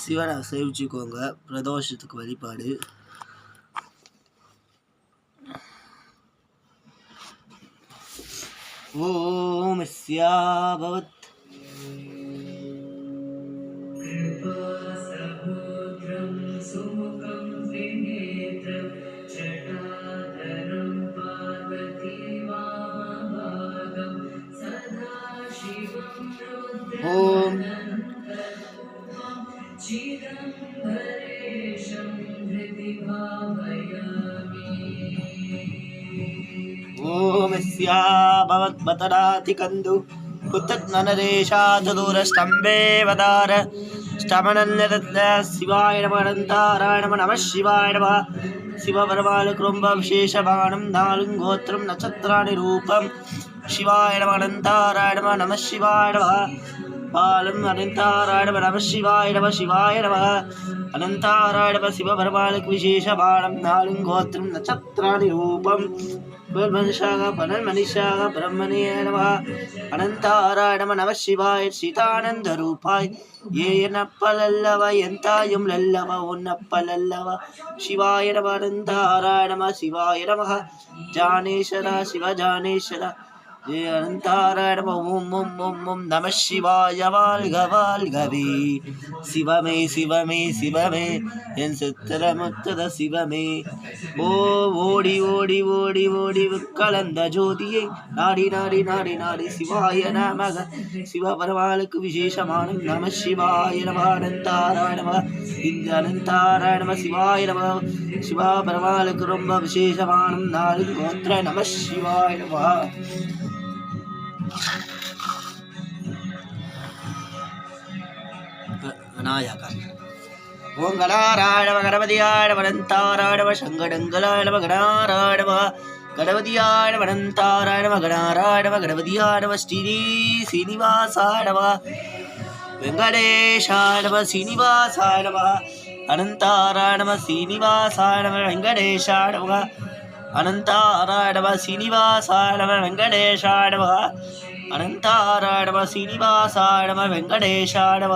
சிவனை சேவிச்சுக்கோங்க. பிரதோஷத்துக்கு வழிபாடு. ஓம் ஸ்யாபவத். ஓம் ஓம் ஸ்யாபவத் பதராதி கந்து புத்தக்நனரேஷாதூரஸ்தம்பே வதார ஸ்தமனன்யதத்ல சிவாய நம அனந்தாராய நம நம சிவாய நம. சிவபெருமாளுக்கு ரொம்ப விசேஷமானம் நாலுங்கோத்திரம் நட்சத்திராணி ரூபம். சிவாய நம அனந்தாராய நம நம சிவாய நம. பாலம் அனந்தாராய நம நம சிவாய நம சிவாய நம அனந்தாராய நம. சிவபெருமாளுக்கு விசேஷமானம் நாலுங்கோத்திரம் நட்சத்திராணி ரூபம். மனுஷாக பனன்மனிஷாக பிரம்மணே நம அனந்தாராய நம நம சிவாய. சீதானந்த ரூபாய் ஏனப்பலல்லவ எந்தாயும் லல்லவ உன்னப்பலல்லவ. சிவாய நம அனந்தாராய நம சிவாய நம. ஜானேஸ்வர சிவ ஜானேஸ்வர ஜெய அனந்தாராய நம. ஓம் ஓம் ஓம் ஓம் நம சிவாய. வாழ்க வாழ்கவே சிவமே சிவமே சிவமே என் சித்திரமுத்தத சிவமே. ஓ ஓடி ஓடி ஓடி ஓடி கலந்த ஜோதியை நாடி நாடி நாடி நாடி சிவாய நமக. சிவபெருமாளுக்கு விசேஷமான நம சிவாய நம அனந்தாராய நம. இந்த அனந்தாராய நம சிவாய நம. சிவபெருமாளுக்கு ரொம்ப விசேஷமான நாலு கோத்திர நம சிவாய நம. விநாயகர். ஓம் கணாராய நம கணபதியாய நம அனந்தாராய நம. சங்கடங்களாய நம கணாராய நம கணபதியாய நம அனந்தாராய நம கணாராய நம கணபதியாய நம. ஸ்ரீ சீனிவாசாய நம வெங்கடேஷாய நம சீனிவாசாய நம அனந்தாராய நம சீனிவாசாய நம வெங்கடேஷாய நம அனந்தாராய நம சீனிவாசாய நம வெங்கடேஷாய நம அனந்தாராய நம சீனிவாசாய நம வெங்கடேஷாய நம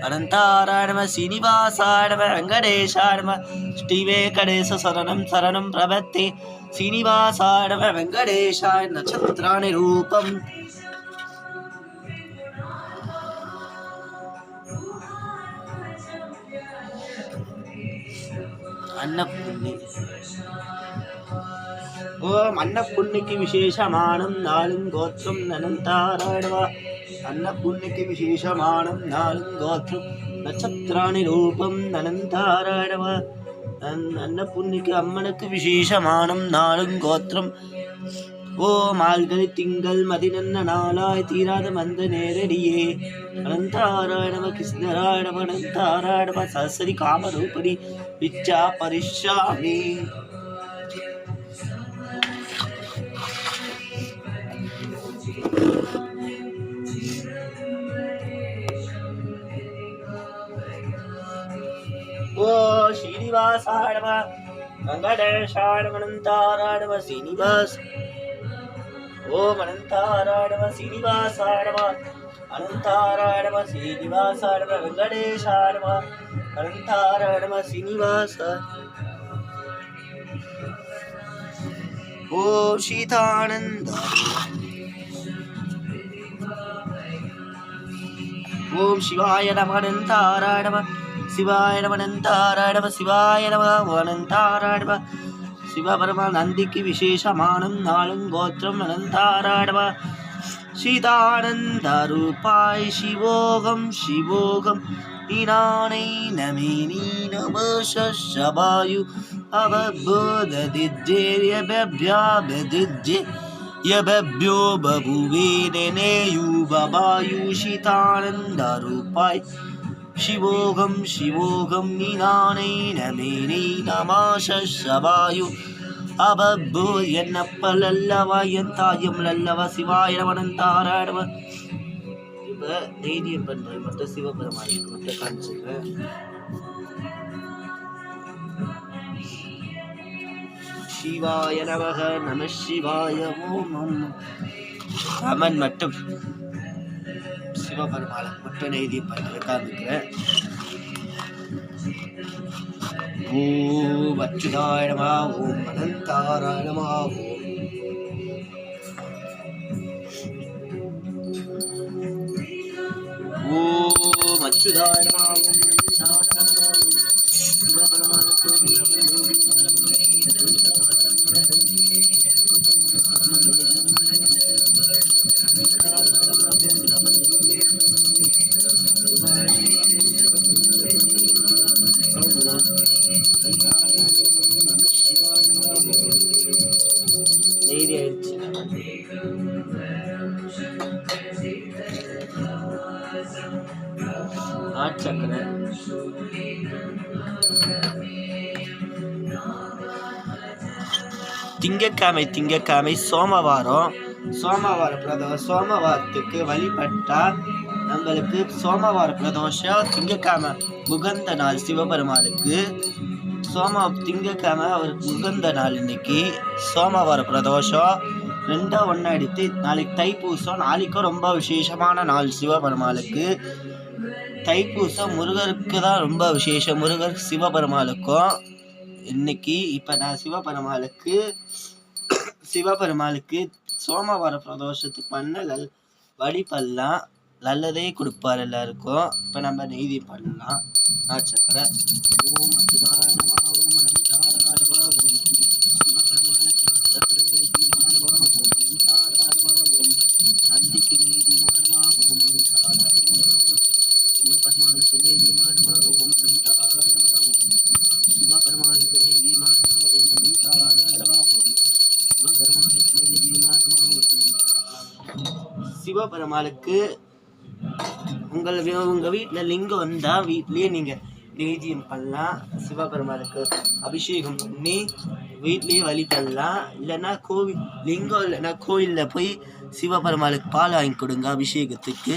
அனந்தாராய நம சீனிவாசாய நம வெங்கடேஷாய நம. ஸ்ரீ வெங்கடேச சரணம் சரணம் பிரபத்தே சீனிவாசாய நம வெங்கடேஷாய. நட்சத்திராணி ரூபம். அன்னப்புண்ணி. ஓம் அன்னப்புண்ணிக்கு விசேஷமானம் நாலுங்கோத்திரம் அனந்தாராய நம. அன்னப்புண்ணிக்கு விசேஷமானம் நாலுங்கோத்திரம் நட்சத்திராணி ரூபம் அனந்தாராய நம. அன்னப்புண்ணிக்கு அம்மனுக்கு விசேஷமானம் நாலுங்கோத்திரம். ஓ மால்கழி திங்கள் மதிநன்ன நாளாய் தீராத மந்த நேரடியே அனந்தாராய நம கிருஷ்ணராய நம அனந்தாராய நம. சரஸ்வதி காமரூபணி விச்சா பரிஷாமி. ஓ ஸ்ரீனிவாசாய நம வெங்கடேஷாய நம அனந்தாராய நம சீனிவாஸ். ஓம் அனந்தாராய நம சீனிவாசாய நம அனந்தாராய நம சீனிவாசாய நம வெங்கடேஷாய நம அனந்தாராய நம சீனிவாச. ஓ சீதானந்த. ஓம் சிவாய நம அனந்தாராய நம சிவாய நம அனந்தாராய நம சிவாய நம அனந்தாராய நம. சிவபெருமா நந்திக்கு விசேஷமானம் நாலுங்கோத்திரம் அனந்தாராய நம. சீதானந்த ரூபாய் சிவோகம் சிவோகம் நீனானை நமேனி நம சபாயு அவபோதிஜ்ஜேயபியாபதிஜ்ஜே யபப்யோ பபுவே நேயு பபாயு. சீதானந்த ரூபாய் சிவோகம் சிவோகம் நீனானை நமேனி நம சபாயு அவபோ. என்னப்பல்லவா என் தாயும் லல்லவ. சிவாய நம அனந்தாராய நம. இப்போ தைரியம் பண்ணுறது மட்டும் சிவபெருமானுக்கு மட்டும் காமிச்சுக்கிறேன். சிவாய நமக நம சிவாய. ஓம் அமன் மட்டும் சிவபெருமாளுக்கு மட்டும் நெய்தீயம் பண்ணி உட்காந்துக்கிறேன். ஓம் அச்சுதாய நமः, ஓம் அனந்தாராய நமः, ஓம் அச்சுதாய நமः, ஓம் அனந்தாராய நமः. சிவபெருமானுக்கு நெய்தி ஆயிடுச்சு. ஆச்சக்கரை திங்கக்கிழமை சோமவாரத்துக்கு வழிபட்டா நம்மளுக்கு சோமவார பிரதோஷம். திங்கக்கிழமை உகந்த நாள் சிவபெருமானுக்கு. திங்கக்கிழமை அவருக்கு உகந்த நாள் இன்னைக்கு சோமவார பிரதோஷம். 2 ஒன்று அடித்து நாளைக்கு தைப்பூசம். நாளைக்கும் ரொம்ப விசேஷமான நாள் சிவபெருமாளுக்கு. தைப்பூசம் முருகருக்கு தான் ரொம்ப விசேஷம், முருகர் சிவபெருமாளுக்கும். இன்னைக்கு இப்போ நான் சிவபெருமாளுக்கு சோமவார பிரதோஷத்துக்கு பண்ண வழிபடலாம், நல்லதே கொடுப்பார் எல்லாருக்கும். இப்போ நம்ம நெய்தி பண்ணலாம். சக்கரை ஓம் அச்சுதாய நமः, ஓம் அனந்தாராய நமः, ஓம் சிவபெருமானுக்கு சக்கரை நெய்தி மாடவா, ஓம் அனந்தாராய நமः, ஓம் நந்திக்கு நெய்தி மாடவா, ஓம் அனந்தாராய நமः, சிவபெருமானுக்கு நெய்தி மாடவா, ஓம் அனந்தாராய நமः, ஓம் சிவபெருமானுக்கு நெய்தி மாடவா, ஓம் அனந்தாராய நமः, ஓம் சிவபெருமானுக்கு நெய்தி மாடவா, ஓம் சிவபெருமானுக்கு. உங்கள் வீட்டில் லிங்கம் வந்தால் வீட்லேயே நீங்கள் நெய்தியம் பண்ணலாம். சிவபெருமானுக்கு அபிஷேகம் பண்ணி வீட்லேயே வழிபடலாம். இல்லைன்னா லிங்கம் இல்லைன்னா கோயிலில் போய் சிவபெருமானுக்கு பால் வாங்கி கொடுங்க அபிஷேகத்துக்கு.